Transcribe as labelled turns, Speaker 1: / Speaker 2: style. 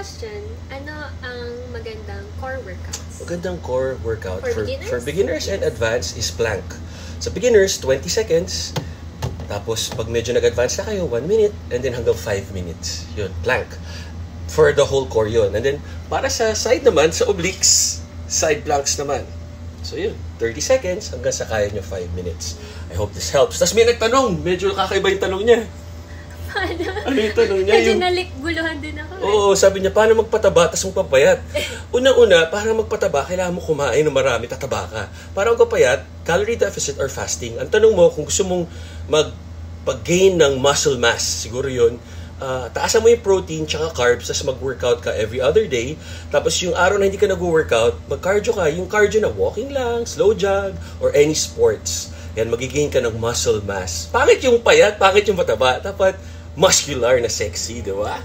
Speaker 1: question, ano ang magandang core workouts?
Speaker 2: Magandang core workout
Speaker 1: For
Speaker 2: beginners and advanced is plank. Sa beginners, 20 seconds. Tapos, pag medyo nag-advance na kayo, 1 minute. And then hanggang 5 minutes. Yun, plank. For the whole core yun. And then, para sa side naman, sa obliques, side planks naman. So yun, 30 seconds hanggang sa kaya nyo 5 minutes. I hope this helps. Tapos may nagtanong, medyo kakaiba yung tanong niya.
Speaker 1: Paano?
Speaker 2: Ano yung tanong niya?
Speaker 1: Medyo nalikguluhan din ako.
Speaker 2: Oo, sabi niya, paano magpataba tapos magpapayat? Unang-una, para magpataba, kailangan mo kumain ng marami, tataba ka. Para magpapayat, calorie deficit or fasting. Ang tanong mo, kung gusto mong magpag-gain ng muscle mass, siguro yun, taasan mo yung protein tsaka carbs, tapos mag-workout ka every other day. Tapos yung araw na hindi ka nag-workout, mag-cardio ka. Yung cardio na walking lang, slow jog, or any sports. Yan, magigain ka ng muscle mass. Pangit yung payat, pangit yung mataba. Dapat muscular na sexy, di ba?